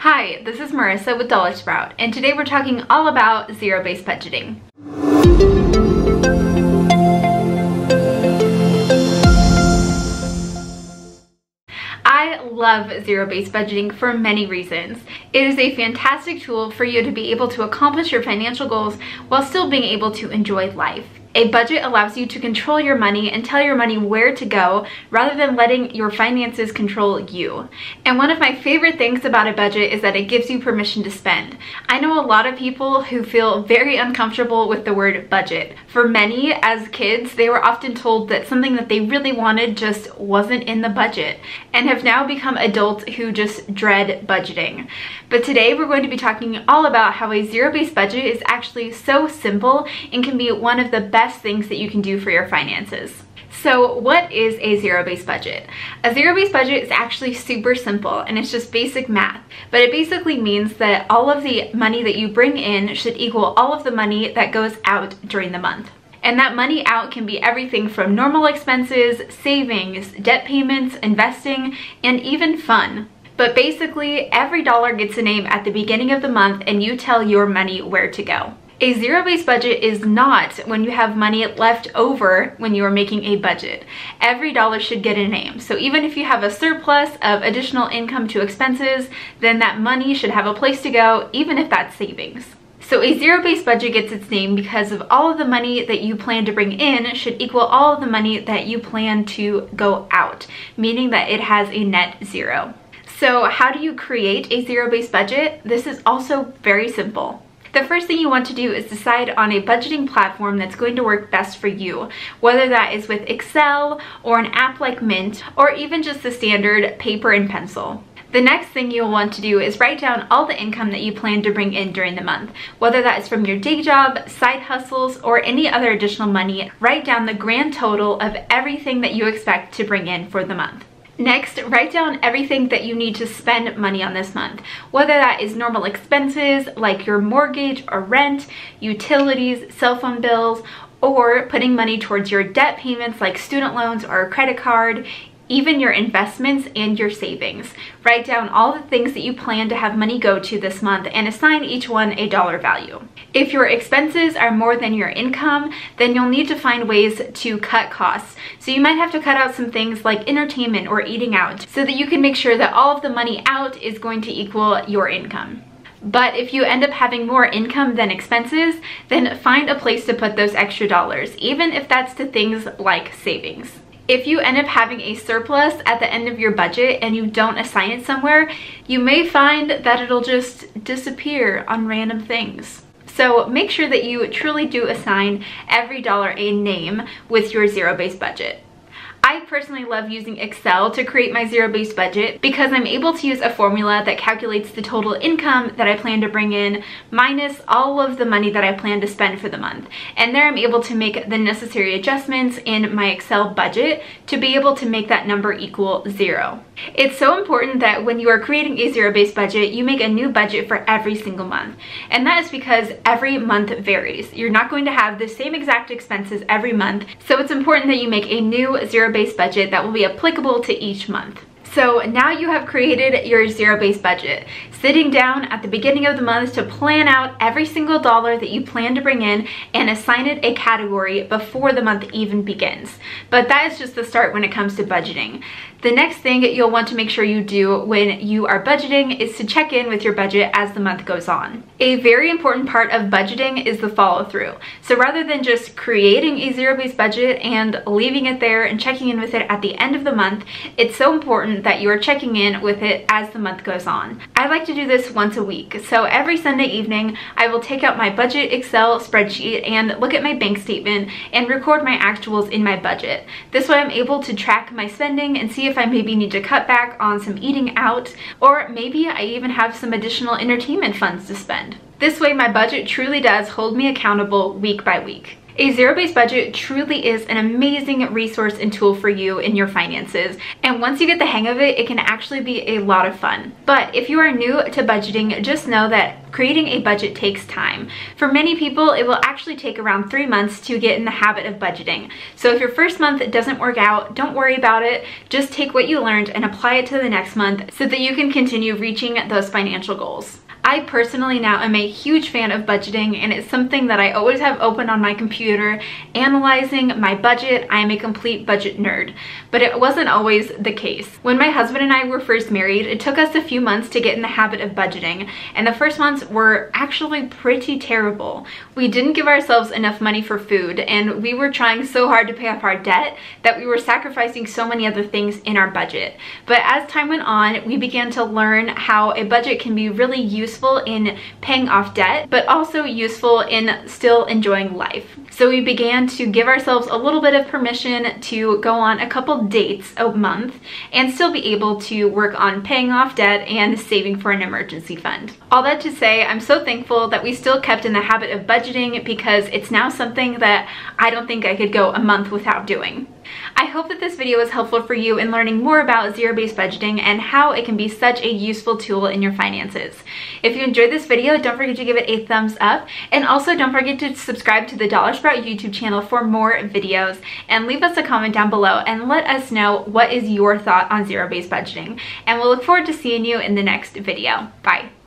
Hi, this is Marissa with Dollar Sprout, and today we're talking all about zero-based budgeting. I love zero-based budgeting for many reasons. It is a fantastic tool for you to be able to accomplish your financial goals while still being able to enjoy life. A budget allows you to control your money and tell your money where to go rather than letting your finances control you. And one of my favorite things about a budget is that it gives you permission to spend. I know a lot of people who feel very uncomfortable with the word budget. For many, as kids, they were often told that something that they really wanted just wasn't in the budget, and have now become adults who just dread budgeting. But today we're going to be talking all about how a zero-based budget is actually so simple and can be one of the best things that you can do for your finances. So what is a zero-based budget? A zero-based budget is actually super simple and it's just basic math, but it basically means that all of the money that you bring in should equal all of the money that goes out during the month. And that money out can be everything from normal expenses, savings, debt payments, investing, and even fun. But basically, every dollar gets a name at the beginning of the month and you tell your money where to go. A zero-based budget is not when you have money left over when you are making a budget. Every dollar should get a name. So even if you have a surplus of additional income to expenses, then that money should have a place to go, even if that's savings. So a zero-based budget gets its name because of all of the money that you plan to bring in should equal all of the money that you plan to go out, meaning that it has a net zero. So how do you create a zero-based budget? This is also very simple. The first thing you want to do is decide on a budgeting platform that's going to work best for you, whether that is with Excel or an app like Mint, or even just the standard paper and pencil. The next thing you'll want to do is write down all the income that you plan to bring in during the month, whether that is from your day job, side hustles, or any other additional money. Write down the grand total of everything that you expect to bring in for the month. Next, write down everything that you need to spend money on this month, whether that is normal expenses like your mortgage or rent, utilities, cell phone bills, or putting money towards your debt payments like student loans or a credit card, even your investments and your savings. Write down all the things that you plan to have money go to this month and assign each one a dollar value. If your expenses are more than your income, then you'll need to find ways to cut costs. So you might have to cut out some things like entertainment or eating out so that you can make sure that all of the money out is going to equal your income. But if you end up having more income than expenses, then find a place to put those extra dollars, even if that's to things like savings. If you end up having a surplus at the end of your budget and you don't assign it somewhere, you may find that it'll just disappear on random things. So make sure that you truly do assign every dollar a name with your zero-based budget. I personally love using Excel to create my zero-based budget because I'm able to use a formula that calculates the total income that I plan to bring in minus all of the money that I plan to spend for the month. And there I'm able to make the necessary adjustments in my Excel budget to be able to make that number equal zero. It's so important that when you are creating a zero-based budget, you make a new budget for every single month. And that is because every month varies. You're not going to have the same exact expenses every month, so it's important that you make a new zero-based budget that will be applicable to each month. So now you have created your zero-based budget, sitting down at the beginning of the month to plan out every single dollar that you plan to bring in and assign it a category before the month even begins. But that is just the start when it comes to budgeting. The next thing you'll want to make sure you do when you are budgeting is to check in with your budget as the month goes on. A very important part of budgeting is the follow-through. So rather than just creating a zero-based budget and leaving it there and checking in with it at the end of the month, it's so important that you are checking in with it as the month goes on. I like to do this once a week. So every Sunday evening, I will take out my budget Excel spreadsheet and look at my bank statement and record my actuals in my budget. This way I'm able to track my spending and see if I maybe need to cut back on some eating out, or maybe I even have some additional entertainment funds to spend. This way my budget truly does hold me accountable week by week. A zero-based budget truly is an amazing resource and tool for you in your finances. And once you get the hang of it, it can actually be a lot of fun. But if you are new to budgeting, just know that creating a budget takes time. For many people, it will actually take around 3 months to get in the habit of budgeting. So if your first month doesn't work out, don't worry about it. Just take what you learned and apply it to the next month so that you can continue reaching those financial goals. I personally now am a huge fan of budgeting, and it's something that I always have open on my computer, analyzing my budget. I am a complete budget nerd, but it wasn't always the case. When my husband and I were first married, it took us a few months to get in the habit of budgeting, and the first months were actually pretty terrible. We didn't give ourselves enough money for food, and we were trying so hard to pay off our debt that we were sacrificing so many other things in our budget. But as time went on, we began to learn how a budget can be really useful in paying off debt, but also useful in still enjoying life. So we began to give ourselves a little bit of permission to go on a couple dates a month and still be able to work on paying off debt and saving for an emergency fund. All that to say, I'm so thankful that we still kept in the habit of budgeting, because it's now something that I don't think I could go a month without doing. I hope that this video was helpful for you in learning more about zero-based budgeting and how it can be such a useful tool in your finances. If you enjoyed this video, don't forget to give it a thumbs up, and also don't forget to subscribe to the Dollar Sprout YouTube channel for more videos, and leave us a comment down below and let us know what is your thought on zero-based budgeting. And we'll look forward to seeing you in the next video. Bye.